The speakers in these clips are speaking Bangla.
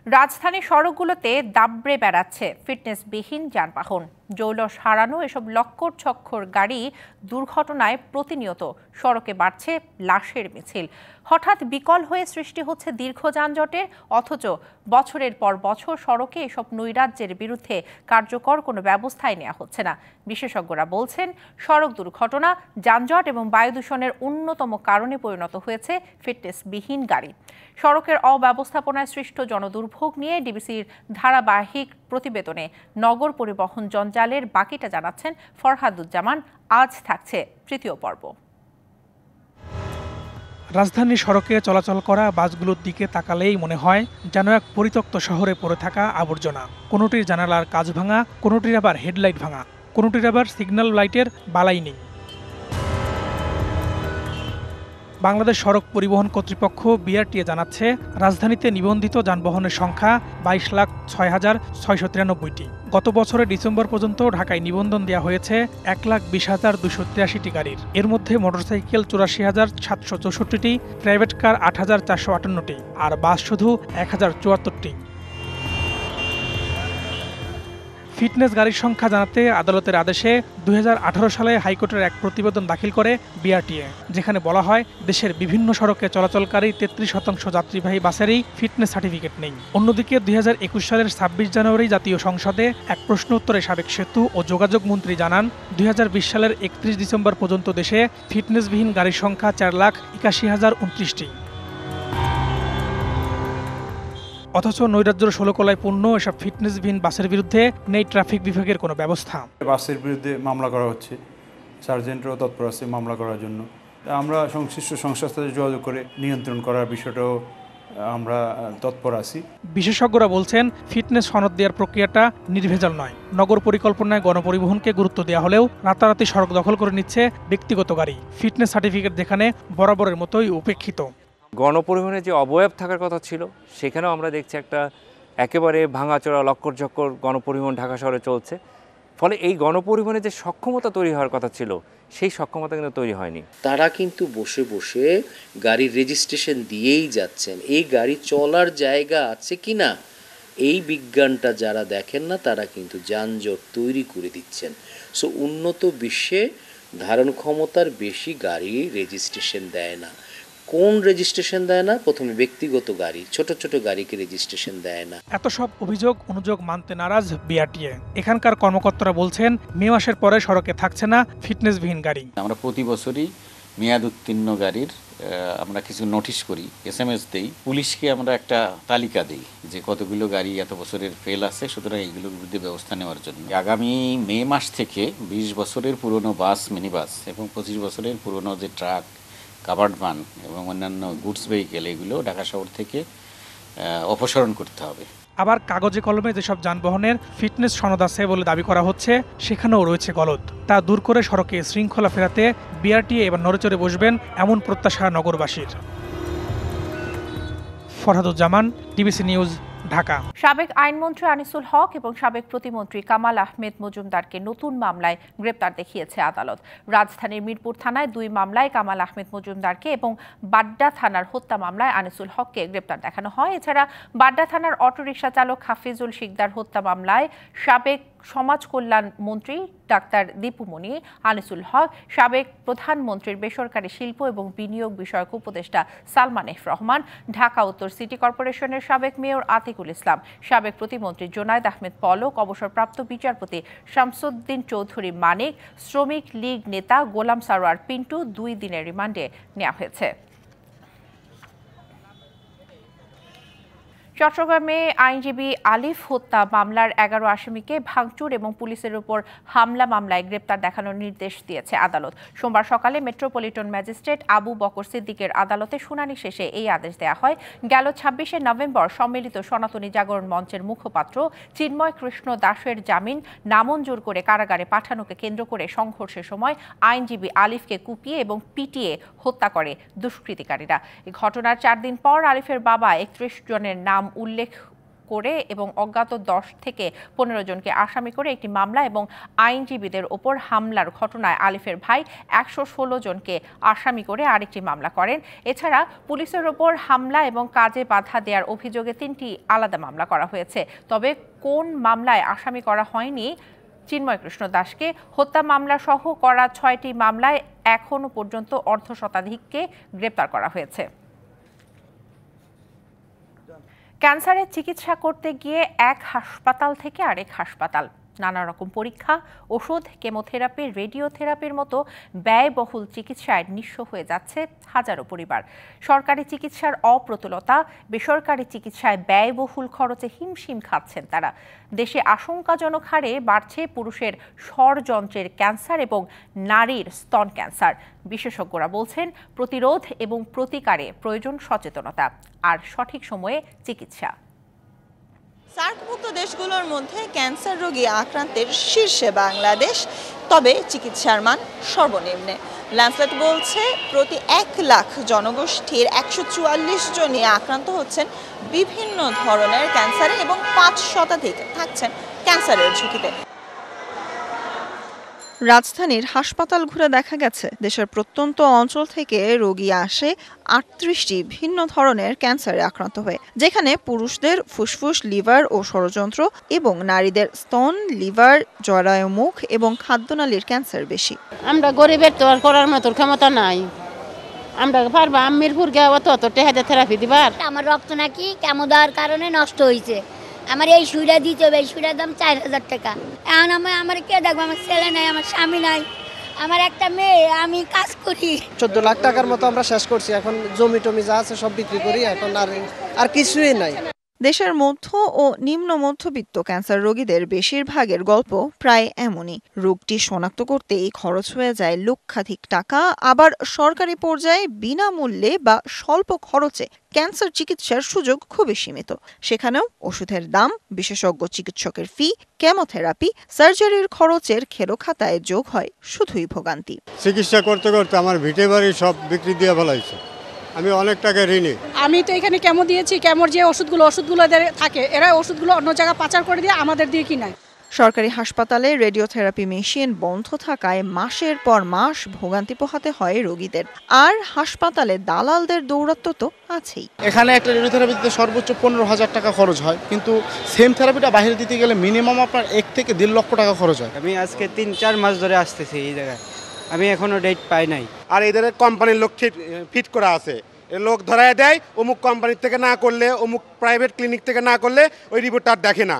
রাজধানীর সড়কগুলোতে দাবড়ে বেড়াচ্ছে ফিটনেসবিহীন যানবাহন। জৌলস হারানো এসব লক্কর ছক্কর গাড়ি দুর্ঘটনায় প্রতিনিয়ত সড়কে বাড়ছে লাশের মিছিল। হঠাৎ বিকল হয়ে সৃষ্টি হচ্ছে দীর্ঘ যানজটের, অথচ বছরের পর বছর সড়কে এসব নৈরাজ্যের বিরুদ্ধে কার্যকর কোনো ব্যবস্থাই নেওয়া হচ্ছে না। বিশেষজ্ঞরা বলছেন, সড়ক দুর্ঘটনা, যানজট এবং বায়ু দূষণের অন্যতম কারণে পরিণত হয়েছে ফিটনেসবিহীন গাড়ি। সড়কের অব্যবস্থাপনায় সৃষ্ট জনদুর্ভোগ নিয়ে ডিবিসির ধারাবাহিক প্রতিবেদনে নগর পরিবহন জঞ্জালের বাকিটা জানাচ্ছেন ফরহাদুজ্জামান। আজ থাকছে তৃতীয় পর্ব। রাজধানীর সড়কে চলাচল করা বাসগুলোর দিকে তাকালেই মনে হয় যেন এক পরিত্যক্ত শহরে পড়ে থাকা আবর্জনা। কোনোটির জানালার কাঁচ ভাঙা, কোনোটির আবার হেডলাইট ভাঙা, কোনোটির আবার সিগন্যাল লাইটের বালাই নেই। বাংলাদেশ সড়ক পরিবহন কর্তৃপক্ষ বিআরটিএ জানাচ্ছে, রাজধানীতে নিবন্ধিত যানবাহনের সংখ্যা 22,06,693টি। গত বছরের ডিসেম্বর পর্যন্ত ঢাকায় নিবন্ধন দেওয়া হয়েছে 1,20,283টি গাড়ির। এর মধ্যে মোটরসাইকেল 84,764টি, প্রাইভেট কার 8,458টি আর বাস শুধু 1,074টি। ফিটনেস গাড়ির সংখ্যা জানাতে আদালতের আদেশে 2018 সালে হাইকোর্টের এক প্রতিবেদন দাখিল করে বিআরটিএ, যেখানে বলা হয় দেশের বিভিন্ন সড়কে চলাচলকারী 33% যাত্রীবাহী বাসেরই ফিটনেস সার্টিফিকেট নেই। অন্যদিকে 2021 সালের 26 জানুয়ারি জাতীয় সংসদে এক প্রশ্ন উত্তরে সাবেক সেতু ও যোগাযোগ মন্ত্রী জানান, 2020 সালের 31 ডিসেম্বর পর্যন্ত দেশে ফিটনেসবিহীন গাড়ির সংখ্যা 4,81,029টি। অথচ নৈরাজ্যের ষোলকলায় পূর্ণ এসব ফিটনেসবিহীন বাসের বিরুদ্ধে নেই ট্রাফিক বিভাগের কোনো ব্যবস্থা। বাসের বিরুদ্ধে মামলা করা হচ্ছে, সার্জেন্টরাও তৎপর আছে মামলা করার জন্য। আমরা সংশ্লিষ্ট সংস্থার সাথে যোগাযোগ করে নিয়ন্ত্রণ করার বিষয়টাও আমরা তৎপর আছি। বিশেষজ্ঞরা বলছেন, ফিটনেস সনদ দেওয়ার প্রক্রিয়াটা নির্ভেজাল নয়। নগর পরিকল্পনায় গণপরিবহনকে গুরুত্ব দেওয়া হলেও রাতারাতি সড়ক দখল করে নিচ্ছে ব্যক্তিগত গাড়ি। ফিটনেস সার্টিফিকেট যেখানে বরাবরের মতোই উপেক্ষিত। গণপরিবহনের যে অবয়ব থাকার কথা ছিল, সেখানেও আমরা দেখছি একটা একেবারে ভাঙাচোরা লক্কর ঝক্কর গণপরিবহন ঢাকা শহরে চলছে। ফলে এই গণপরিবহনের যে সক্ষমতা তৈরি হওয়ার কথা ছিল, সেই সক্ষমতা কিন্তু তৈরি হয়নি। তারা কিন্তু বসে বসে গাড়ির রেজিস্ট্রেশন দিয়েই যাচ্ছেন। এই গাড়ি চলার জায়গা আছে কি না, এই বিজ্ঞানটা যারা দেখেন না, তারা কিন্তু যানজট তৈরি করে দিচ্ছেন। সো উন্নত বিশ্বে ধারণ ক্ষমতার বেশি গাড়ি রেজিস্ট্রেশন দেয় না। কোন রেজিস্ট্রেশন দেয় না? প্রথমে ব্যক্তিগত গাড়ি, ছোট ছোট গাড়িকে রেজিস্ট্রেশন দেয় না। এত সব অভিযোগ অনুযোগ মানতে নারাজ বিআরটিএ। এখানকার কর্মকর্তারা বলছেন, মে মাসের পরে সড়কে থাকছে না ফিটনেসবিহীন গাড়ি। আমরা প্রতি বছরই মেয়াদ উত্তীর্ণ গাড়ির আমরা কিছু নোটিশ করি, SMS দেই, পুলিশকে আমরা একটা তালিকা দিই যে কতগুলো গাড়ি এত বছরের ফেল আছে, সুতরাং এইগুলোর বিরুদ্ধে ব্যবস্থা নেওয়ার জন্য। আগামী মে মাস থেকে 20 বছরের পুরনো বাস, মিনি বাস এবং 25 বছরের পুরনো যে ট্রাক, কাভার্ড ভ্যান এবং অন্যান্য গুডস ভেহিকেল, এগুলো ঢাকা শহর থেকে অপসারণ করতে হবে। আবার কাগজে কলমে যেসব যানবাহনের ফিটনেস সনদ আছে বলে দাবি করা হচ্ছে, সেখানেও রয়েছে গলদ। তা দূর করে সড়কে শৃঙ্খলা ফেরাতে বিআরটিএ এবার নড়েচড়ে বসবেন, এমন প্রত্যাশা নগরবাসীর। Farhaduzzaman, DBC news, Dhaka. সাবেক আইনমন্ত্রী আনিসুল হক এবং সাবেক প্রতিমন্ত্রী কামাল আহমেদ মজুমদারকে নতুন মামলায় গ্রেপ্তার দেখিয়েছে আদালত। রাজধানীর মিরপুর থানায় 2 মামলায় কামাল আহমেদ মজুমদারকে এবং বাড্ডা থানার হত্যা মামলায় আনিসুল হককে গ্রেপ্তার দেখানো হয়। এছাড়া বাড্ডা থানার অটোরিকশা চালক হাফিজুল শিকদার হত্যা মামলায় সাবেক সমাজ কল্যাণ মন্ত্রী ডাক্তার দীপুমণি, আনিসুল হক, সাবেক প্রধানমন্ত্রীর বেসরকারি শিল্প এবং বিনিয়োগ বিষয়ক উপদেষ্টা সালমান এফ রহমান, ঢাকা উত্তর সিটি কর্পোরেশনের সাবেক মেয়র আতিকুল ইসলাম, সাবেক প্রতিমন্ত্রী জোনায়েদ আহমেদ পলক, অবসরপ্রাপ্ত বিচারপতি শামসুদ্দিন চৌধুরী মানিক, শ্রমিক লীগ নেতা গোলাম সারোয়ার পিন্টু 2 দিনের রিমান্ডে নেওয়া হয়েছে। চট্টগ্রামে আইনজীবী আলিফ হত্যা মামলার 11 আসামিকে ভাঙচুর এবং পুলিশের উপর হামলা মামলায় গ্রেপ্তার দেখানোর নির্দেশ দিয়েছে আদালত। সোমবার সকালে মেট্রোপলিটন ম্যাজিস্ট্রেট আবু বকর সিদ্দিকের আদালতে শুনানি শেষে এই আদেশ দেওয়া হয়। গেল 26শে নভেম্বর সম্মিলিত সনাতনী জাগরণ মঞ্চের মুখপাত্র চিন্ময় কৃষ্ণ দাসের জামিন নামঞ্জুর করে কারাগারে পাঠানোকে কেন্দ্র করে সংঘর্ষের সময় আইনজীবী আলিফকে কুপিয়ে এবং পিটিয়ে হত্যা করে দুষ্কৃতিকারীরা। এই ঘটনার 4 দিন পর আলিফের বাবা 31 জনের নাম উল্লেখ করে এবং অজ্ঞাত 10 থেকে 15 জনকে আসামি করে একটি মামলা এবং আইনজীবীদের ওপর হামলার ঘটনায় আলিফের ভাই 116 জনকে আসামি করে আরেকটি মামলা করেন। এছাড়া পুলিশের ওপর হামলা এবং কাজে বাধা দেওয়ার অভিযোগে 3টি আলাদা মামলা করা হয়েছে। তবে কোন মামলায় আসামি করা হয়নি চিন্ময় কৃষ্ণ দাসকে, হত্যা মামলা সহ করা 6টি মামলায় এখনো পর্যন্ত অর্ধশতাধিককে গ্রেপ্তার করা হয়েছে। ক্যান্সারের চিকিৎসা করতে গিয়ে এক হাসপাতাল থেকে আরেক হাসপাতাল, নানা রকম পরীক্ষা, ওষুধ, কেমোথেরাপি, রেডিওথেরাপির মতো ব্যয়বহুল চিকিৎসায় নিঃস্ব হয়ে যাচ্ছে হাজারো পরিবার। সরকারি চিকিৎসার অপ্রতুলতা, বেসরকারি চিকিৎসায় ব্যয়বহুল খরচে হিমশিম খাচ্ছেন তারা। দেশে আশঙ্কাজনক হারে বাড়ছে পুরুষের স্বরযন্ত্রের ক্যান্সার এবং নারীর স্তন ক্যান্সার। বিশেষজ্ঞরা বলছেন প্রতিরোধ এবং প্রতিকারে প্রয়োজন সচেতনতা আর সঠিক সময়ে চিকিৎসা। সার্কভুক্ত দেশগুলোর মধ্যে ক্যান্সার রোগী আক্রান্তের শীর্ষে বাংলাদেশ, তবে চিকিৎসার মান সর্বনিম্নে। ল্যান্সেট বলছে প্রতি 1 লাখ জনগোষ্ঠীর 144 জনই আক্রান্ত হচ্ছেন বিভিন্ন ধরনের ক্যান্সারে এবং 5% থাকছেন ক্যান্সারের ঝুঁকিতে। রাজধানীর হাসপাতাল ঘুরে দেখা গেছে দেশের প্রত্যন্ত অঞ্চল থেকে রোগী আসে 38টি ভিন্ন ধরনের ক্যান্সারে আক্রান্ত হয়ে, যেখানে পুরুষদের ফুসফুস, লিভার ও ষড়যন্ত্র এবং নারীদের স্তন, লিভার, জরায়ু মুখ এবং খাদ্যনালীর ক্যান্সার বেশি। আমরা গরিবের তো আর করার মতো ক্ষমতা নাই, আমরা পারবো আমিরপুর গিয়ে অত টেহাদে থেরাপি দিবার। আমার রক্ত নাকি কেমো দেওয়ার কারণে নষ্ট হয়েছে, আমার এই সুইটা দিতে হবে, এই সুইটার দাম 4000 টাকা। এখন আমার কে দেখবো, আমার ছেলে নাই, আমার স্বামী নাই, আমার একটা মেয়ে, আমি কাজ করি। 14 লাখ টাকার মতো আমরা শেষ করছি, এখন জমি টমি যা আছে সব বিক্রি করি, এখন আর কিছুই নাই। দেশের মধ্য ও নিম্ন মধ্যবিত্ত ক্যান্সার রোগীদের বেশিরভাগের গল্প প্রায় এমনই। রোগটি শনাক্ত করতেই খরচ হয়ে যায় লক্ষাধিক টাকা, আবার সরকারি পর্যায়ে বিনামূল্যে বা স্বল্প খরচে ক্যান্সার চিকিৎসার সুযোগ খুবই সীমিত। সেখানেও ওষুধের দাম, বিশেষজ্ঞ চিকিৎসকের ফি, কেমোথেরাপি, সার্জারির খরচের খেলো খাতায় যোগ হয় শুধুই ভোগান্তি। চিকিৎসা করতে করতে আমার ভিটে বাড়ি সব বিক্রি দিয়ে ফেলাইছে, আমি অনেক টাকা ঋণী। আমি তো এখানে কেমো দিয়েছি, কেমোর যে ওষুধগুলো থাকে, এরা ওষুধগুলো অন্য জায়গায় পাচার করে দিয়ে আমাদের দিয়ে কিনায়। সরকারি হাসপাতালে রেডিওথেরাপি মেশিন বন্ধ থাকায় মাসের পর মাস ভোগান্তি পোহাতে হয় রোগীদের। আর হাসপাতালে দালালদের দৌরাত্ম্য তো আছেই। এখানে একটা রেডিওথেরাপি দিতে সর্বোচ্চ 15,000 টাকা খরচ হয়, কিন্তু সেম থেরাপিটা বাইরে দিতে গেলে মিনিমাম আপনার 1 থেকে 1.5 লক্ষ টাকা খরচ হয়। আমি আজকে 3-4 মাস ধরে আসতেছি এই জায়গায়, আমি এখনো ডেট পাই নাই। আর এদের কোম্পানির লোক ফিট করা আছে, লোক ধরায় দেয়, অমুক কোম্পানির থেকে না করলে, অমুক প্রাইভেট ক্লিনিক থেকে না করলে ওই রিপোর্ট আর দেখে না।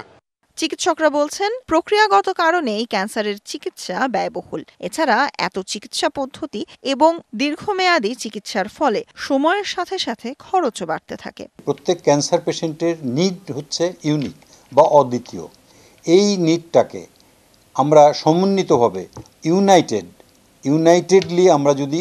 চিকিৎসকরা বলছেন প্রক্রিয়াগত কারণেই ক্যান্সারের চিকিৎসা ব্যয়বহুল। এছাড়া এত চিকিৎসা পদ্ধতি এবং দীর্ঘমেয়াদী চিকিৎসার ফলে সময়ের সাথে সাথে খরচও বাড়তে থাকে। প্রত্যেক ক্যান্সার পেশেন্টের নিড হচ্ছে ইউনিক বা অদ্বিতীয়। এই নিডটাকে আমরা সমন্বিতভাবে ইউনাইটেডলি আমরা যদি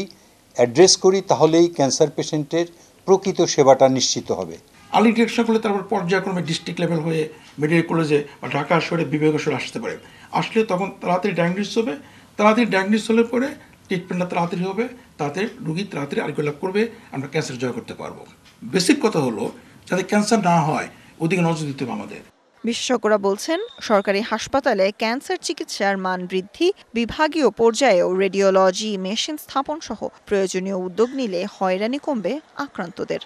অ্যাড্রেস করি, তাহলেই ক্যান্সার পেশেন্টের প্রকৃত সেবাটা নিশ্চিত হবে। আর্লি ডিটেকশন করলে তারপর পর্যায়ক্রমে ডিস্ট্রিক্ট লেভেল হয়ে মেডিকেল কলেজে বা ঢাকা শহরে বিভাগীয় শহরে আসতে পারে। আসলে তখন তাড়াতাড়ি ডায়াগনোসিস হবে, তাড়াতাড়ি ডায়াগনোসিস হলে পরে ট্রিটমেন্টটা তাড়াতাড়ি হবে, তাড়াতাড়ি রোগী তাড়াতাড়ি আরোগ্য লাভ করবে, আমরা ক্যান্সার জয় করতে পারবো। বেসিক কথা হলো যাতে ক্যান্সার না হয় ওদিকে নজর দিতে হবে আমাদের। বিশেষজ্ঞরা বলছেন সরকারি হাসপাতালে ক্যান্সার চিকিৎসার মান বৃদ্ধি, বিভাগীয় পর্যায়েও রেডিওলজি মেশিন স্থাপন সহ প্রয়োজনীয় উদ্যোগ নিলে হয়রানি কমবে আক্রান্তদের।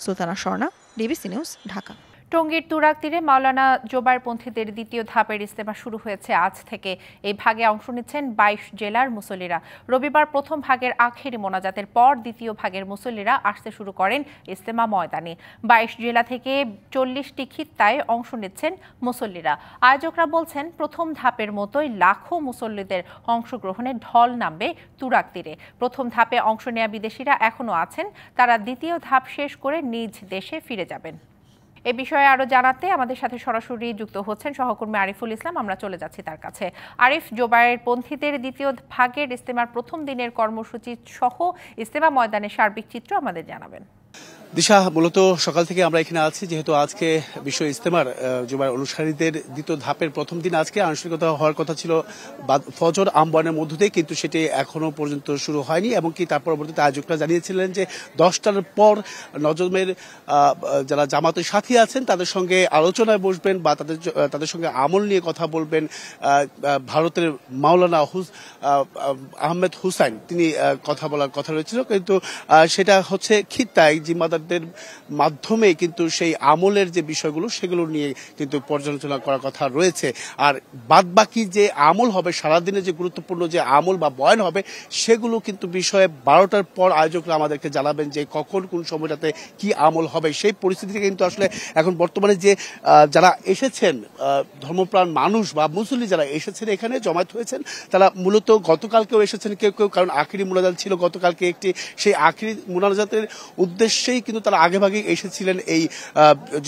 Sultana Swarna, DBC news, Dhaka. টঙ্গীর তুরাগ তীরে মাওলানা জোবায়েরপন্থীদের দ্বিতীয় ধাপের ইজতেমা শুরু হয়েছে আজ থেকে। এই ভাগে অংশ নিচ্ছেন 22 জেলার মুসল্লিরা। রবিবার প্রথম ভাগের আখেরি মোনাজাতের পর দ্বিতীয় ভাগের মুসল্লিরা আসতে শুরু করেন ইজতেমা ময়দানে। 22 জেলা থেকে 40টি খিত্তায় অংশ নিচ্ছেন মুসল্লিরা। আয়োজকরা বলছেন প্রথম ধাপের মতোই লাখো মুসল্লিদের অংশগ্রহণে ঢল নামবে তুরাগ তীরে। প্রথম ধাপে অংশ নেওয়া বিদেশিরা এখনও আছেন, তারা দ্বিতীয় ধাপ শেষ করে নিজ দেশে ফিরে যাবেন। এ বিষয়ে আরো জানাতে আমাদের সাথে সরাসরি যুক্ত হচ্ছেন সহকর্মী আরিফুল ইসলাম। আমরা চলে যাচ্ছি তার কাছে। আরিফ, জোবায়েরপন্থীদের দ্বিতীয় ভাগের ইজতেমার প্রথম দিনের কর্মসূচি সহ ইজতেমা ময়দানের সার্বিক চিত্র আমাদের জানাবেন। দিশা, মূলত সকাল থেকে আমরা এখানে আছি যেহেতু আজকে বিশ্ব ইজতেমার জুমার অনুসারীদের দ্বিতীয় ধাপের প্রথম দিন আজকে আনুষ্ঠানিকতা হওয়ার কথা ছিল ফজর আমবানের মধ্য দিয়ে, কিন্তু সেটি এখনো পর্যন্ত শুরু হয়নি। এমনকি তার পরবর্তীতে আয়োজকরা জানিয়েছিলেন যে 10টার পর নজমের যারা জামাতের সাথী আছেন তাদের সঙ্গে আলোচনায় বসবেন বা তাদের সঙ্গে আমল নিয়ে কথা বলবেন। ভারতের মাওলানা আহমেদ হুসাইন তিনি কথা বলার কথা রয়েছিল, কিন্তু সেটা হচ্ছে খিত্তায় জিম্মাদারদের মাধ্যমে কিন্তু সেই আমলের যে বিষয়গুলো সেগুলো নিয়ে কিন্তু পর্যালোচনা করার কথা রয়েছে। আর বাদবাকি যে আমল হবে, সারাদিনে যে গুরুত্বপূর্ণ যে আমল বা বয়ান হবে সেগুলো কিন্তু বিষয়ে 12টার পর আয়োজকরা আমাদেরকে জানাবেন যে কখন কোন সময়টাতে কি আমল হবে। সেই পরিস্থিতিতে কিন্তু আসলে এখন বর্তমানে যে যারা এসেছেন ধর্মপ্রাণ মানুষ বা মুসল্লি যারা এসেছেন এখানে জমায়েত হয়েছেন তারা মূলত গতকালকেও এসেছেন কেউ কেউ, কারণ আখিরি মুনাজাত ছিল গতকালকে একটি, সেই আখিরি মুনাজাতের উদ্দেশ্যেই কিন্তু তারা আগেভাগে এসেছিলেন, এই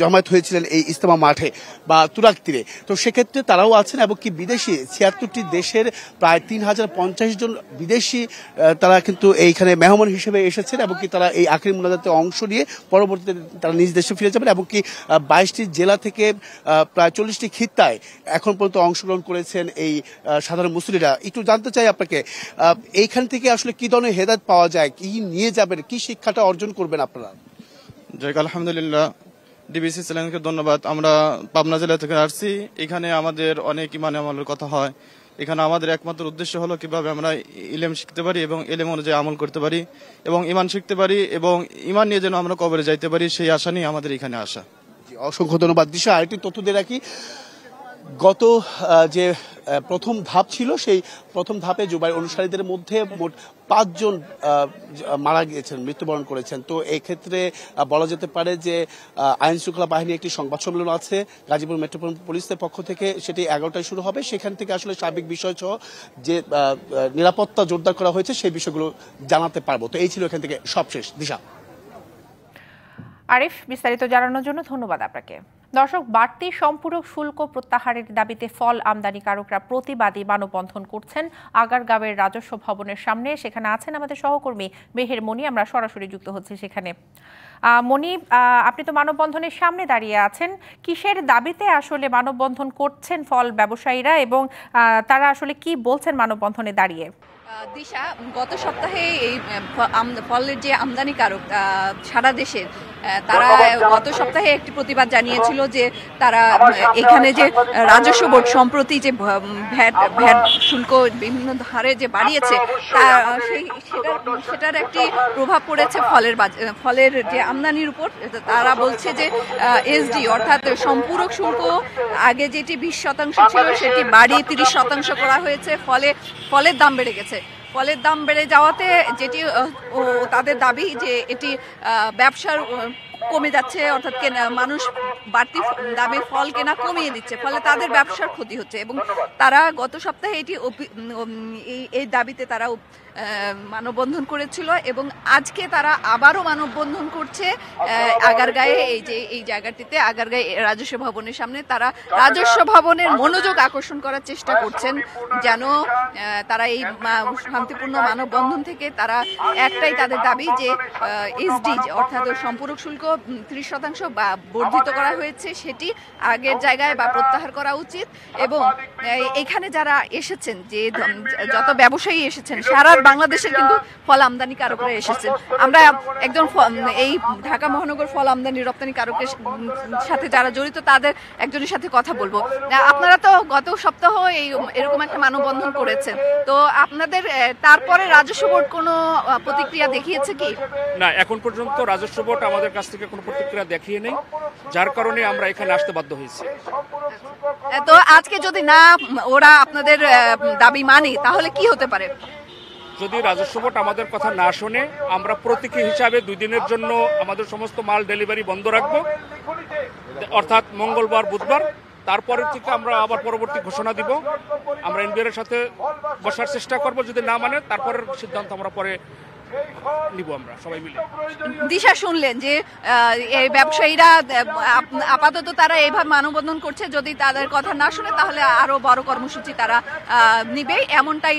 জমায়েত হয়েছিলেন এই ইজতেমা মাঠে বা তুরাগ তীরে। তো সেক্ষেত্রে তারাও আছেন এবং কি বিদেশি 76টি দেশের প্রায় 3050 জন বিদেশি তারা কিন্তু এইখানে মেহমান হিসেবে এসেছেন এবং কি তারা এই আখিরি মুনাজাতে অংশ নিয়ে পরবর্তীতে তারা নিজ দেশে ফিরে যাবেন এবং কি 22টি জেলা থেকে প্রায় 40টি খিত্তায় এখন পর্যন্ত অংশগ্রহণ করেছেন এই সাধারণ মুসল্লিরা। একটু জানতে চাই আপনাকে, এইখান থেকে আসলে কি ধরনের হেদায়েত পাওয়া যায়, কি নিয়ে যাবেন, কি শিক্ষাটা অর্জন করবেন আপনারা? আলহামদুলিল্লাহ, ডিবিসি চ্যানেলকে ধন্যবাদ। আমরা পাবনা জেলা থেকে আসছি। এখানে আমাদের অনেক ইমান আমলের কথা হয়। এখানে আমাদের একমাত্র উদ্দেশ্য হলো কিভাবে আমরা ইলম শিখতে পারি এবং ইলম অনুযায়ী আমল করতে পারি এবং ইমান শিখতে পারি এবং ইমান নিয়ে যেন আমরা কবরে যাইতে পারি, সেই আশা নিয়ে আমাদের এখানে আসা। অসংখ্য ধন্যবাদ দিশা। আরেকটি তথ্য দিয়ে রাখি, গত যে প্রথম ধাপ ছিল সেই প্রথম ধাপে জুবাইর অনুসারীদের মধ্যে মোট 5 জন মারা গিয়েছেন, মৃত্যুবরণ করেছেন। তো এই ক্ষেত্রে বলা যেতে পারে যে আইন শৃঙ্খলা বাহিনী একটি সংবাদ সম্মেলন আছে গাজীপুর মেট্রোপলিটন পুলিশের পক্ষ থেকে, সেটি 11টায় শুরু হবে। সেখান থেকে আসলে সার্বিক বিষয় সহ যে নিরাপত্তা জোরদার করা হয়েছে সেই বিষয়গুলো জানাতে পারবো। তো এই ছিল এখান থেকে সবশেষ। দিশা। আরিফ, বিস্তারিত জানানোর জন্য ধন্যবাদ আপনাকে। দর্শক, বাড়তি সম্পূরক শুল্ক প্রত্যাহারের দাবিতে ফল আমদানিকারকরা প্রতিবাদী মানববন্ধন করছেন আগারগাঁওয়ের রাজস্ব ভবনের সামনে। সেখানে আছেন আমাদের সহকর্মী মেহের মনি, আমরা সরাসরি যুক্ত হচ্ছি সেখানে। মনি, আপনি তো মানববন্ধনের সামনে দাঁড়িয়ে আছেন, কিসের দাবিতে আসলে মানববন্ধন করছেন ফল ব্যবসায়ীরা এবং তারা আসলে কি বলছেন মানববন্ধনে দাঁড়িয়ে? দিশা, গত সপ্তাহে এই ফলের যে আমদানিকারক সারা দেশের, তারা গত সপ্তাহে একটি প্রতিবাদ জানিয়েছিল যে তারা এখানে যে রাজস্ব বোর্ড সম্প্রতি যে ভ্যাট শুল্ক বিভিন্ন হারে যে বাড়িয়েছে সেটার একটি প্রভাব পড়েছে ফলের যে আমদানির উপর। তারা বলছে যে এসডি অর্থাৎ সম্পূরক শুল্ক আগে যেটি 20% ছিল সেটি বাড়িয়ে 30% করা হয়েছে। ফলের দাম বেড়ে গেছে। ফলের দাম বেড়ে যাওয়াতে যেটি তাদের দাবি যে এটি ব্যবসার কমে যাচ্ছে, অর্থাৎ মানুষ বাড়তি দামে ফল কেনা কমিয়ে দিচ্ছে, ফলে তাদের ব্যবসার ক্ষতি হচ্ছে এবং তারা গত সপ্তাহে এই দাবিতে তারা মানববন্ধন করেছিল এবং আজকে তারা আবারও মানববন্ধন করছে আগারগাঁয়ে, এই জায়গাটিতে আগারগাঁয়ে রাজস্ব ভবনের সামনে। তারা রাজস্ব ভবনের মনোযোগ আকর্ষণ করার চেষ্টা করছেন যেন তারা এই শান্তিপূর্ণ মানববন্ধন থেকে তারা একটাই তাদের দাবি যে এসডি অর্থাৎ সম্পূরক শুল্ক 30% বা বর্ধিত করা হয়েছে সেটি আগের জায়গায় বা প্রত্যাহার করা উচিত এবং এখানে যারা এসেছেন, যে যত ব্যবসায়ী এসেছেন সারা বাংলাদেশের কিন্তু ফল আমদানিকারকরা এসেছেন। আমরা একজন এই ঢাকা মহানগর ফল আমদানি রপ্তানিকারকের সাথে যারা জড়িত তাদের একজনের সাথে কথা বলবো। আপনারা তো গত সপ্তাহ এরকম একটা মানববন্ধন করেছেন, তো আপনাদের তারপরে রাজস্ব বোর্ড কোনো প্রতিক্রিয়া দেখিয়েছে কি? না, এখন পর্যন্ত রাজস্ব বোর্ড আমাদের কাছ থেকে কোনো প্রতিক্রিয়া দেখিয়ে নেই, যার কারণে আমরা এখানে আসতে বাধ্য হয়েছি। তো আজকে যদি না ওরা আপনাদের দাবি মানে তাহলে কি হতে পারে? যদি রাজস্ব বোর্ড আমাদের কথা না শোনে, আমরা প্রতীকী হিসাবে 2 দিনের জন্য আমাদের সমস্ত মাল ডেলিভারি বন্ধ রাখবো, অর্থাৎ মঙ্গলবার বুধবার। তারপরের থেকে আমরা আবার পরবর্তী ঘোষণা দিব। আমরা এনবিআর এর সাথে বসার চেষ্টা করব, যদি না মানে তারপরের সিদ্ধান্ত আমরা পরে নিব আমরা সবাই মিলে। দিশা, শুনলেন যে এই ব্যবসায়ীরা আপাতত তারা এইভাবে মানববন্ধন করছে, যদি তাদের কথা না শুনে তাহলে আরো বড় কর্মসূচি তারা নিবে, এমনটাই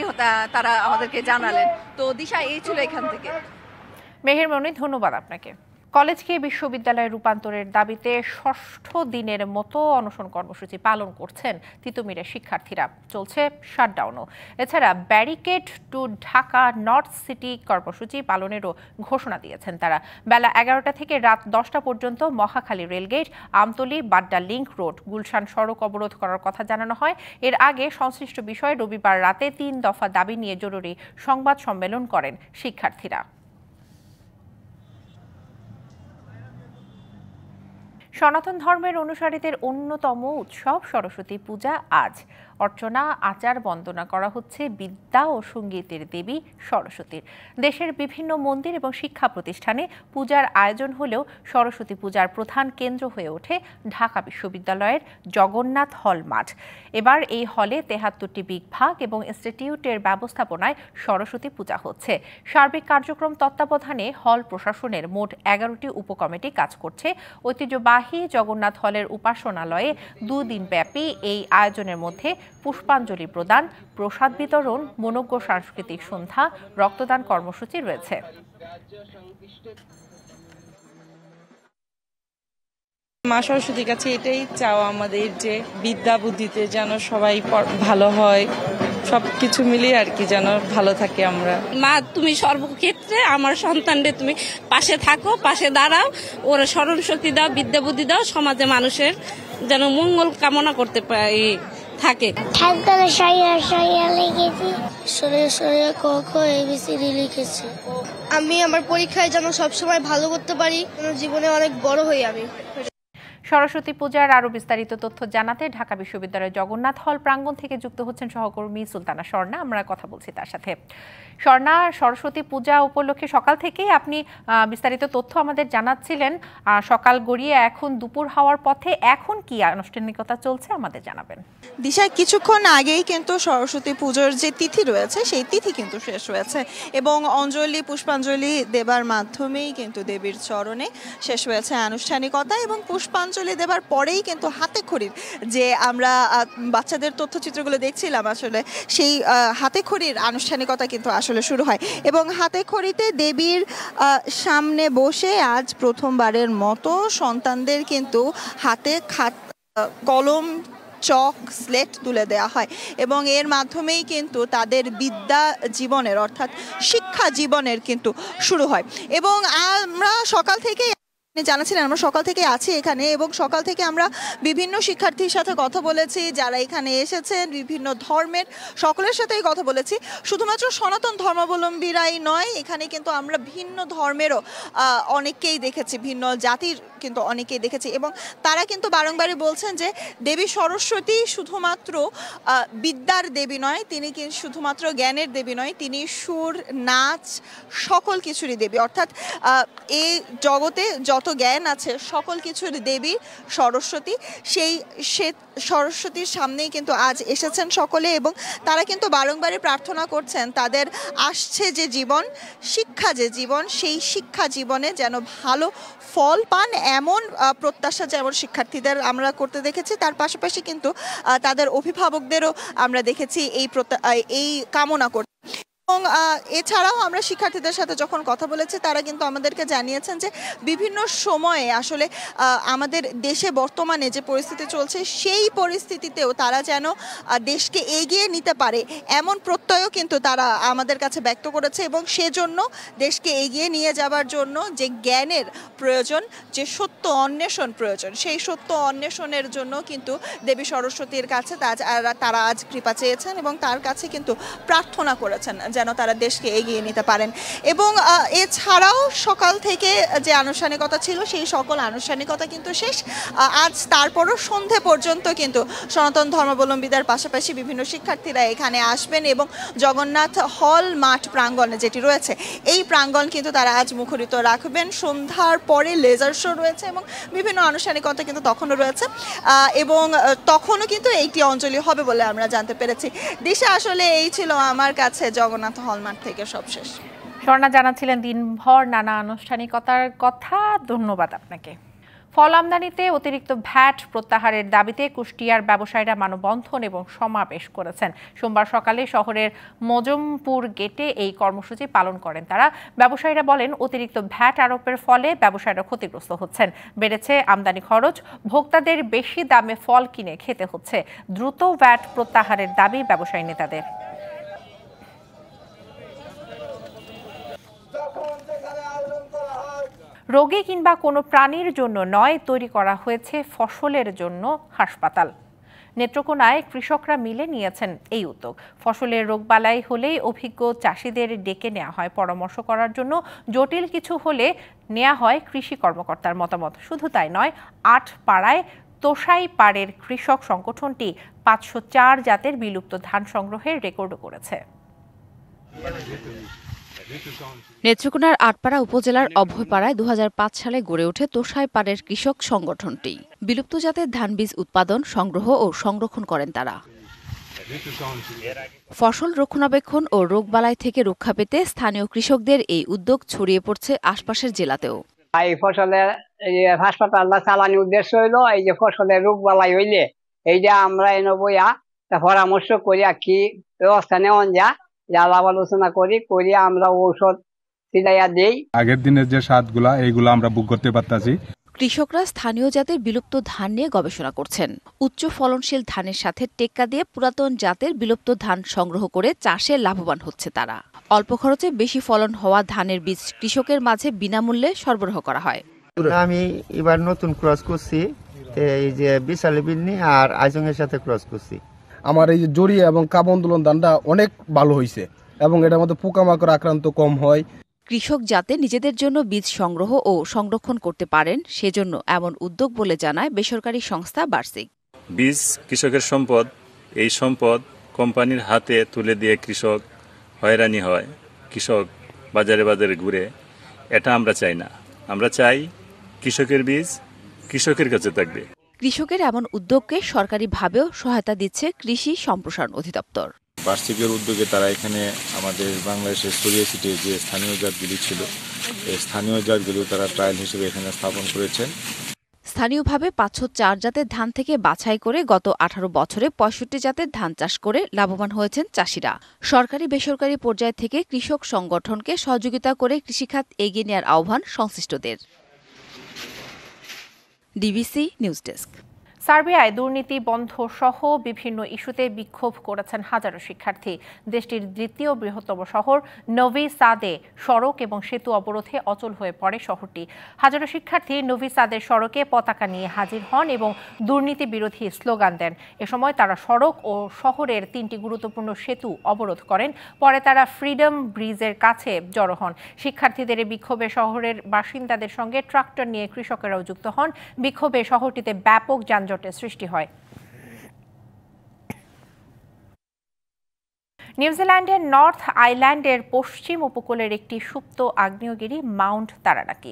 তারা আমাদেরকে জানালেন। তো দিশা, এই ছিল এখান থেকে। মেহের মনি, ধন্যবাদ আপনাকে। কলেজকে বিশ্ববিদ্যালয়ে রূপান্তরের দাবিতে ষষ্ঠ দিনের মতো অনশন কর্মসূচি পালন করছেন তিতুমিরের শিক্ষার্থীরা। চলছে শাটডাউনও। এছাড়া barricade two Dhaka north city কর্মসূচি পালনেরও ঘোষণা দিয়েছেন তারা। বেলা 11টা থেকে রাত 10টা পর্যন্ত Mohakhali rail gate, Amtali, Badda link road, Gulshan সড়ক অবরোধ করার কথা জানানো হয়। এর আগে সংশ্লিষ্ট বিষয়ে রবিবার রাতে 3 দফা দাবি নিয়ে জরুরি সংবাদ সম্মেলন করেন শিক্ষার্থীরা। সনাতন ধর্মের অনুসারীদের অন্যতম উৎসব সরস্বতী পূজা আজ। অর্চনা, আচার, বন্দনা করা হচ্ছে বিদ্যা ও সঙ্গীতের দেবী সরস্বতীর। দেশের বিভিন্ন মন্দির এবং শিক্ষা প্রতিষ্ঠানে পূজার আয়োজন হলেও সরস্বতী পূজার প্রধান কেন্দ্র হয়ে ওঠে ঢাকা বিশ্ববিদ্যালয়ের জগন্নাথ হল মাঠ। এবার এই হলে 73টি বিভাগ এবং ইনস্টিটিউটের ব্যবস্থাপনায় সরস্বতী পূজা হচ্ছে। সার্বিক কার্যক্রম তত্ত্বাবধানে হল প্রশাসনের মোট 11টি উপকমিটি কাজ করছে। ঐতিহ্যবাহী জগন্নাথ হলের উপাসনালয়ে 2 দিনব্যাপী এই আয়োজনের মধ্যে পুষ্পাঞ্জলি প্রদান, প্রসাদ বিতরণ, মনোজ্ঞ সাংস্কৃতিক সন্ধ্যা, রক্তদান কর্মসূচি রয়েছে। মা সরস্বতীর কাছে এটাই চাওয়া আমাদের, যে বিদ্যা বুদ্ধিতে যেন সবাই ভালো হয়, সবকিছু মিলিয়ে আর কি যেন ভালো থাকে আমরা। মা, তুমি সর্বক্ষেত্রে আমার সন্তানদের তুমি পাশে থাকো, পাশে দাঁড়াও, ওরা স্মরণ শক্তি দাও, বিদ্যা বুদ্ধি দাও, সমাজে মানুষের যেন মঙ্গল কামনা করতে থাকে। আমি আমার পরীক্ষায় যেন সবসময় ভালো করতে পারি, জীবনে অনেক বড় হই আমি। সরস্বতী পূজার আরো বিস্তারিত তথ্য জানাতে ঢাকা বিশ্ববিদ্যালয়ের জগন্নাথ হল প্রাঙ্গণ থেকে যুক্ত হচ্ছেন সহকর্মী সুলতানা স্বর্ণা। আমরা কথা বলছি তার সাথে। স্বর্ণা, সরস্বতী পূজা উপলক্ষে সকাল থেকেই আপনি বিস্তারিত তথ্য আমাদের জানাচ্ছিলেন। সকাল গড়িয়ে এখন দুপুর হওয়ার পথে, এখন কি আনুষ্ঠানিকতা চলছে আমাদের জানাবেন। দিশা, কিছুক্ষণ আগেই কিন্তু সরস্বতী পুজোর যে তিথি রয়েছে সেই তিথি কিন্তু শেষ হয়েছে এবং অঞ্জলি, পুষ্পাঞ্জলি দেবার মাধ্যমেই কিন্তু দেবীর চরণে শেষ হয়েছে আনুষ্ঠানিকতা। এবং পুষ্পাঞ্জলি দেবার পরেই কিন্তু হাতে খড়ির, যে আমরা বাচ্চাদের তথ্যচিত্রগুলো দেখছিলাম, আসলে সেই হাতে খড়ির আনুষ্ঠানিকতা কিন্তু আসলে শুরু হয়। এবং হাতে খড়িতে দেবীর সামনে বসে আজ প্রথমবারের মতো সন্তানদের কিন্তু হাতে কলম, চক, স্লেট তুলে দেওয়া হয় এবং এর মাধ্যমেই কিন্তু তাদের বিদ্যা জীবনের, অর্থাৎ শিক্ষা জীবনের কিন্তু শুরু হয়। এবং আমরা সকাল থেকে জানাছিলেন, আমরা সকাল থেকে আছি এখানে এবং সকাল থেকে আমরা বিভিন্ন শিক্ষার্থীর সাথে কথা বলেছি, যারা এখানে এসেছেন বিভিন্ন ধর্মের, সকলের সাথেই কথা বলেছি। শুধুমাত্র সনাতন ধর্মাবলম্বীরাই নয়, এখানে কিন্তু আমরা ভিন্ন ধর্মেরও অনেককেই দেখেছি, ভিন্ন জাতির কিন্তু অনেকেই দেখেছি এবং তারা কিন্তু বারংবারই বলছেন যে দেবী সরস্বতী শুধুমাত্র বিদ্যার দেবী নয়, তিনি কিন্তু শুধুমাত্র জ্ঞানের দেবী নয়, তিনি সুর, নাচ, সকল কিছুরই দেবী। অর্থাৎ এই জগতে যত জ্ঞান আছে সকল কিছুর দেবী সরস্বতী। সেই সরস্বতীর সামনেই কিন্তু আজ এসেছেন সকলে এবং তারা কিন্তু বারংবারই প্রার্থনা করছেন তাদের আসছে যে জীবন, শিক্ষা যে জীবন, সেই শিক্ষা জীবনে যেন ভালো ফল পান, এমন প্রত্যাশা যেমন শিক্ষার্থীদের আমরা করতে দেখেছি, তার পাশাপাশি কিন্তু তাদের অভিভাবকদেরও আমরা দেখেছি এই কামনা করতে। এবং এছাড়াও আমরা শিক্ষার্থীদের সাথে যখন কথা বলেছি, তারা কিন্তু আমাদেরকে জানিয়েছেন যে বিভিন্ন সময়ে আসলে আমাদের দেশে বর্তমানে যে পরিস্থিতি চলছে সেই পরিস্থিতিতেও তারা যেন দেশকে এগিয়ে নিতে পারে, এমন প্রত্যয়ও কিন্তু তারা আমাদের কাছে ব্যক্ত করেছে। এবং সেজন্য দেশকে এগিয়ে নিয়ে যাবার জন্য যে জ্ঞানের প্রয়োজন, যে সত্য অন্বেষণ প্রয়োজন, সেই সত্য অন্বেষণের জন্য কিন্তু দেবী সরস্বতীর কাছে তারা আজ কৃপা চেয়েছেন এবং তার কাছে কিন্তু প্রার্থনা করেছেন যেন তারা দেশকে এগিয়ে নিতে পারেন। এবং এছাড়াও সকাল থেকে যে আনুষ্ঠানিকতা ছিল সেই সকল আনুষ্ঠানিকতা কিন্তু শেষ আজ। তারপরও সন্ধে পর্যন্ত কিন্তু সনাতন ধর্মাবলম্বীদের পাশাপাশি বিভিন্ন শিক্ষার্থীরা এখানে আসবেন এবং জগন্নাথ হল মাঠ প্রাঙ্গণে যেটি রয়েছে এই প্রাঙ্গণ কিন্তু তারা আজ মুখরিত রাখবেন। সন্ধ্যার পরে লেজার শো রয়েছে এবং বিভিন্ন আনুষ্ঠানিকতা কিন্তু তখনও রয়েছে এবং তখনও কিন্তু এইটি অঞ্জলি হবে বলে আমরা জানতে পেরেছি। দিশা, আসলে এই ছিল আমার কাছে জগন্নাথ হলমার্ট থেকে সবশেষ। স্বর্ণা জানাচ্ছিলেন দিনভর নানা আনুষ্ঠানিকতার কথা। ধন্যবাদ আপনাকে। ফল আমদানিতে অতিরিক্ত ভ্যাট প্রত্যাহারের দাবিতে কুষ্টিয়ার ব্যবসায়ীরা মানববন্ধন এবং সমাবেশ করেছেন। সোমবার সকালে শহরের মজমপুর গেটে এই কর্মসূচি পালন করেন তারা। ব্যবসায়ীরা বলেন, অতিরিক্ত ভ্যাট আরোপের ফলে ব্যবসায়ীরা ক্ষতিগ্রস্ত হচ্ছেন। বেড়েছে আমদানি খরচ, ভোক্তাদের বেশি দামে ফল কিনে খেতে হচ্ছে। দ্রুত ভ্যাট প্রত্যাহারের দাবি ব্যবসায়ী নেতাদের। রোগী কিংবা কোনো প্রাণীর জন্য নয়, তৈরি করা হয়েছে ফসলের জন্য হাসপাতাল। নেত্রকোনায় কৃষকরা মিলে নিয়েছেন এই উদ্যোগ। ফসলের রোগবালাই হলেই অভিজ্ঞ চাষিদের ডেকে নেওয়া হয় পরামর্শ করার জন্য। জটিল কিছু হলে নেওয়া হয় কৃষি কর্মকর্তার মতামত। শুধু তাই নয়, ৮ পাড়ায় তোষাই পাড়ের কৃষক সংগঠনটি ৫০৪ জাতের বিলুপ্ত ধান সংগ্রহের রেকর্ডও করেছে। নেত্রকোনার আটপাড়া উপজেলার অভয়পাড়ায় ২০০৫ সালে গড়ে ওঠে তোষাই পাড়ের কৃষক সংগঠনটি। বিলুপ্ত জাতের ধান বীজ উৎপাদন, সংগ্রহ ও সংরক্ষণ করেন তারা। ফসল রক্ষণাবেক্ষণ ও রোগবালাই থেকে রক্ষা পেতে স্থানীয় কৃষকদের এই উদ্যোগ ছড়িয়ে পড়ছে আশপাশের জেলাতেও। এই ফসলের হাসপাতালটা চালানি উদ্দেশ্য হইলো এই যে ফসলের রোগবালাই হইলে এইটা আমরা এনে বইয়া পরামর্শ করিয়া কি ব্যবস্থা নেওয়া যায় আলাপ আলোচনা করি আমরা ঔষধ ছিটাইয়া দেই। আগের দিনের যে স্বাদগুলা এইগুলো আমরা বুক করতে পারতাছি। কৃষকরা স্থানীয় জাতের বিলুপ্ত ধান নিয়ে গবেষণা করছেন। উচ্চ ফলনশীল ধানের সাথে টেক্কা দিয়ে পুরাতন জাতের বিলুপ্ত ধান সংগ্রহ করে চাষে লাভবান হচ্ছে তারা। অল্প খরচে বেশি ফলন হওয়া ধানের বীজ কৃষকের মাঝে বিনামূল্যে সরবরাহ করা হয়। আমি এবার নতুন ক্রস করছি, এই যে বিশালী বিন্নি আর আইজং এর সাথে ক্রস করছি। আমার এই যে জড়িয়া এবং কাবন্দোলন ধানটা অনেক ভালো হয়েছে এবং এটার মধ্যে পোকামাকড় আক্রান্ত কম হয়। কৃষক যাতে নিজেদের জন্য বীজ সংগ্রহ ও সংরক্ষণ করতে পারেন সেজন্য এমন উদ্যোগ বলে জানায় বেসরকারি সংস্থা বার্ষিক। বীজ কৃষকের সম্পদ, এই সম্পদ কোম্পানির হাতে তুলে দিয়ে কৃষক হয়রানি হয়, কৃষক বাজারে বাজারে ঘুরে, এটা আমরা চাই না। আমরা চাই কৃষকের বীজ কৃষকের কাছে থাকবে। কৃষকের এমন উদ্যোগকে সরকারিভাবেও সহায়তা দিচ্ছে কৃষি সম্প্রসারণ অধিদপ্তর। বার্ষিকের উদ্যোগে তারা এখানে আমাদের বাংলাদেশের ছড়িয়ে ছিটিয়ে যে স্থানীয় জাতগুলি ছিল, এই স্থানীয় জাতগুলি তারা ট্রায়াল হিসেবে এখানে স্থাপন করেছেন। স্থানীয়ভাবে ৫০৪ জাতের ধান থেকে বাছাই করে গত ১৮ বছরে ৬৫ জাতের ধান চাষ করে লাভবান হয়েছেন চাষিরা। সরকারি বেসরকারি পর্যায় থেকে কৃষক সংগঠনকে সহযোগিতা করে কৃষিখাত এগিয়ে নেওয়ার আহ্বান সংশ্লিষ্টদের। DBC news desk. সার্বিয়ায় দুর্নীতি বন্ধ সহ বিভিন্ন ইস্যুতে বিক্ষোভ করেছেন হাজারো শিক্ষার্থী। দেশটির দ্বিতীয় বৃহত্তম শহর নভি সাদে সড়ক এবং সেতু অবরোধে অচল হয়ে পড়ে শহরটি। হাজারো শিক্ষার্থী নভি সাদের সড়কে পতাকা নিয়ে হাজির হন এবং দুর্নীতি বিরোধী স্লোগান দেন। এ সময় তারা সড়ক ও শহরের 3টি গুরুত্বপূর্ণ সেতু অবরোধ করেন। পরে তারা ফ্রিডম ব্রিজের কাছে জড়ো হন। শিক্ষার্থীদের বিক্ষোভে শহরের বাসিন্দাদের সঙ্গে ট্রাক্টর নিয়ে কৃষকেরাও যুক্ত হন। বিক্ষোভে শহরটিতে ব্যাপক যানজটের সৃষ্টি হয়। নিউজিল্যান্ডের নর্থ আইল্যান্ডের পশ্চিম উপকূলের একটি সুপ্ত আগ্নেয়গিরি মাউন্ট তারানাকি,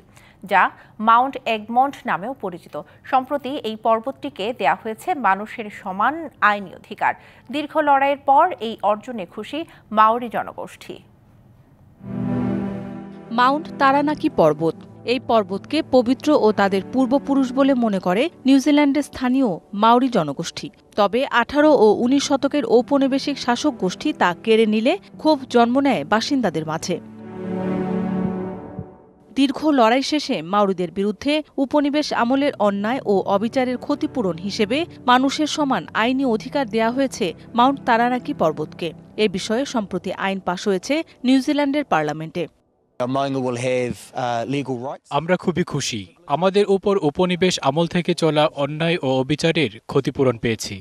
যা মাউন্ট এগমন্ট নামেও পরিচিত। সম্প্রতি এই পর্বতটিকে দেয়া হয়েছে মানুষের সমান আইনি অধিকার। দীর্ঘ লড়াইয়ের পর এই অর্জনে খুশি মাওরি জনগোষ্ঠী। মাউন্ট তারানাকি পর্বত, এই পর্বতকে পবিত্র ও তাদের পূর্বপুরুষ বলে মনে করে নিউজিল্যান্ডের স্থানীয় মাওরি জনগোষ্ঠী। তবে 18 ও 19 শতকের ঔপনিবেশিক শাসক গোষ্ঠী তা কেড়ে নিলে ক্ষোভ জন্ম নেয় বাসিন্দাদের মাঝে। দীর্ঘ লড়াই শেষে মাওরিদের বিরুদ্ধে উপনিবেশ আমলের অন্যায় ও অবিচারের ক্ষতিপূরণ হিসেবে মানুষের সমান আইনি অধিকার দেয়া হয়েছে মাউন্ট তারানাকি পর্বতকে। এ বিষয়ে সম্প্রতি আইন পাশ হয়েছে নিউজিল্যান্ডের পার্লামেন্টে। আমরা খুবই খুশি, আমাদের উপর উপনিবেশ আমল থেকে চলা অন্যায় ও অবিচারের ক্ষতিপূরণ পেয়েছি।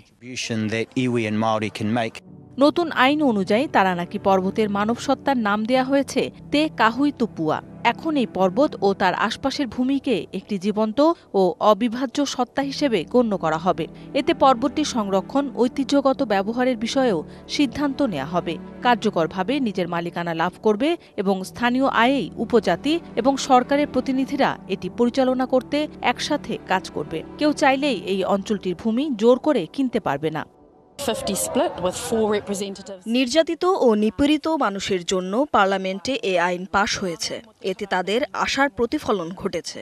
নতুন আইন অনুযায়ী তারানাকি পর্বতের মানবসত্তার নাম দেয়া হয়েছে তে কাহুই তুপুয়া। এখন এই পর্বত ও তার আশপাশের ভূমিকে একটি জীবন্ত ও অবিভাজ্য সত্তা হিসেবে গণ্য করা হবে। এতে পর্বতটি সংরক্ষণ, ঐতিহ্যগত ব্যবহারের বিষয়েও সিদ্ধান্ত নেওয়া হবে। কার্যকরভাবে নিজের মালিকানা লাভ করবে এবং স্থানীয় আয়েই উপজাতি এবং সরকারের প্রতিনিধিরা এটি পরিচালনা করতে একসাথে কাজ করবে। কেউ চাইলেই এই অঞ্চলটির ভূমি জোর করে কিনতে পারবে না। 50-50 split with 4 representatives. নির্যাতিত ও নিপীড়িত মানুষের জন্য পার্লামেন্টে এ আইন পাশ হয়েছে। এতে তাদের আশার প্রতিফলন ঘটেছে।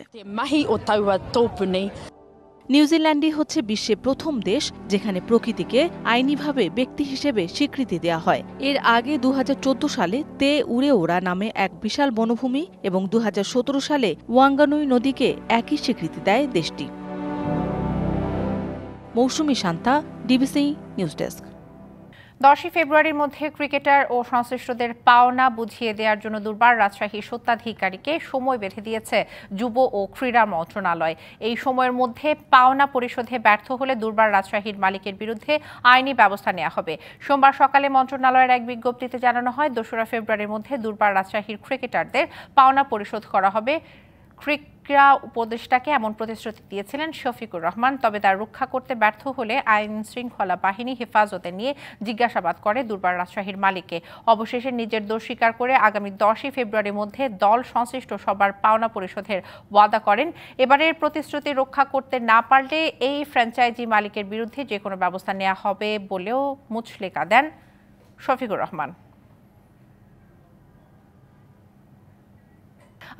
নিউজিল্যান্ডই হচ্ছে বিশ্বে প্রথম দেশ যেখানে প্রকৃতিকে আইনিভাবে ব্যক্তি হিসেবে স্বীকৃতি দেয়া হয়। এর আগে 2014 সালে তে উড়ে ওড়া নামে এক বিশাল বনভূমি এবং 2017 সালে ওয়াঙ্গানুই নদীকে একই স্বীকৃতি দেয় দেশটি। মৌসুমী শান্তা, ডিবিসি নিউজ ডেস্ক। 10 ফেব্রুয়ারির মধ্যে ক্রিকেটার ও সংশ্লিষ্টদের পাওনা বুঝিয়ে দেওয়ার জন্য দুর্বার রাজশাহী স্বত্বাধিকারীকে সময় বেঁধে দিয়েছে যুব ও ক্রীড়া মন্ত্রণালয়। এই সময়ের মধ্যে পাওনা পরিশোধে ব্যর্থ হলে দুর্বার রাজশাহীর মালিকের বিরুদ্ধে আইনি ব্যবস্থা নেওয়া হবে। সোমবার সকালে মন্ত্রণালয়ের এক বিজ্ঞপ্তিতে জানানো হয় 2 ফেব্রুয়ারির মধ্যে দুর্বার রাজশাহীর ক্রিকেটারদের পাওনা পরিশোধ করা হবে। ক্রীড়া উপদেষ্টাকে এমন প্রতিশ্রুতি দিয়েছিলেন শফিকুর রহমান, তবে তার রক্ষা করতে ব্যর্থ হলে আইন শৃঙ্খলা বাহিনী হেফাজতে নিয়ে জিজ্ঞাসাবাদ করে দুর্বার রাজশাহীর মালিককে। অবশেষে নিজের দোষ স্বীকার করে আগামী 10 ফেব্রুয়ারির মধ্যে দল সংশ্লিষ্ট সবার পাওনা পরিশোধের ওয়াদা করেন। এবারের প্রতিশ্রুতি রক্ষা করতে না পারলে এই ফ্র্যাঞ্চাইজি মালিকের বিরুদ্ধে যে কোনো ব্যবস্থা নেওয়া হবে বলেও মুচলেকা দেন শফিকুর রহমান।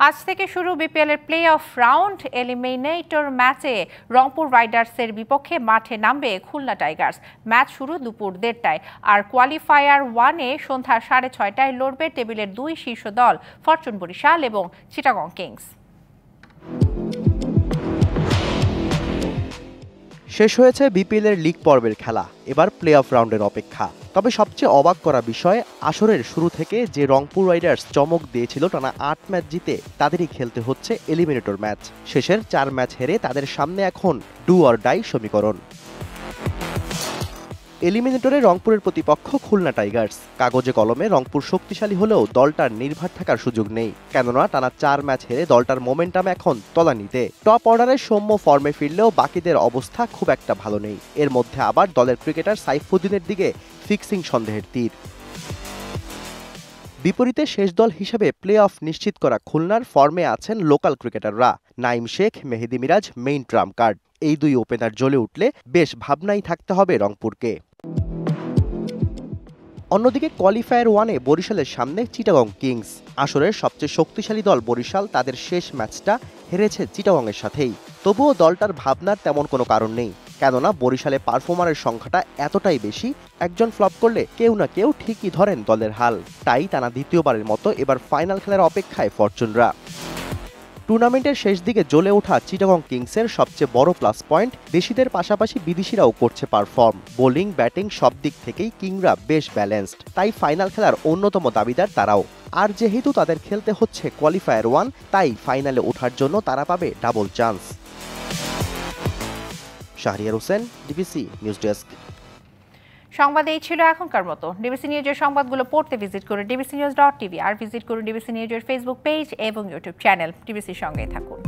আজ থেকে শুরু বিপিএল এর প্লে অফ রাউন্ড এলিমিনেটর ম্যাচে রংপুর রাইডার্সের বিপক্ষে মাঠে নামবে খুলনা টাইগার্স। ম্যাচ শুরু দুপুর 1টায়। আর কোয়ালিফায়ার 1-এ সন্ধ্যা 6:30টায় লড়বে টেবিলের 2 শীর্ষ দল ফরচুন বরিশাল এবং চিটাগং কিংস। শেষ হয়েছে বিপিএলের লিগ পর্বের খেলা, এবার প্লে অফ রাউন্ডের অপেক্ষা। তবে সবচেয়ে অবাক করা বিষয়, আসরের শুরু থেকে যে রংপুর রাইডার্স চমক দিয়েছিল টানা 8 ম্যাচ জিতে, তাদেরই খেলতে হচ্ছে এলিমিনেটর ম্যাচ। শেষের 4 ম্যাচ হেরে তাদের সামনে এখন ডু অর ডাই সমীকরণ। এলিমিনেটরে রংপুরের প্রতিপক্ষ খুলনা টাইগার্স। কাগজে কলমে রংপুর শক্তিশালী হলেও দলটার নির্ভর থাকার সুযোগ নেই, কেননা টানা 4 ম্যাচ হেরে দলটার মোমেন্টাম এখন তলানিতে। টপ অর্ডারে সৌম্য ফর্মে ফিরলেও বাকিদের অবস্থা খুব একটা ভালো নেই। এর মধ্যে আবার দলের ক্রিকেটার সাইফুদ্দিনের দিকে ফিক্সিং সন্দেহের তীর। বিপরীতে শেষ দল হিসেবে প্লে অফ নিশ্চিত করা খুলনার ফর্মে আছেন লোকাল ক্রিকেটাররা। নাইম শেখ, মেহেদি মিরাজ মেইন ট্রাম্প কার্ড। এই দুই ওপেনার জ্বলে উঠলে বেশ ভাবনাই থাকতে হবে রংপুরকে। অন্যদিকে কোয়ালিফায়ার 1-এ বরিশালের সামনে চিটাগং কিংস। আসরের সবচেয়ে শক্তিশালী দল বরিশাল তাদের শেষ ম্যাচটা হেরেছে চিটাগংয়ের সাথেই। তবুও দলটার ভাবনার তেমন কোনো কারণ নেই, কেননা বরিশালে পারফর্মারের সংখ্যাটা এতটাই বেশি, একজন ফ্লপ করলে কেউ না কেউ ঠিকই ধরেন দলের হাল। তাই টানা দ্বিতীয়বারের মতো এবার ফাইনাল খেলার অপেক্ষায় ফরচুনরা। টুর্নামেন্টের শেষ দিকে জ্বলে ওঠা চিটাগং কিংসের সবচেয়ে বড় প্লাস পয়েন্ট, দেশিদের পাশাপাশি বিদেশিরাও করছে পারফর্ম। বোলিং ব্যাটিং সব দিক থেকেই কিংরা বেশ ব্যালেন্সড, তাই ফাইনাল খেলার অন্যতম দাবিদার তারাও। আর যেহেতু তাদের খেলতে হচ্ছে কোয়ালিফায়ার 1, তাই ফাইনালে ওঠার জন্য তারা পাবে double chance. Shahriar Hossain, DBC news desk. সংবাদ এই ছিল এখনকার মতো। ডিবিসি নিউজের সংবাদগুলো পড়তে ভিজিট করুন dbcnews.tv আর ভিজিট করুন ডিবিসি নিউজের ফেসবুক পেজ এবং ইউটিউব চ্যানেল। ডিবিসির সঙ্গেই থাকুন।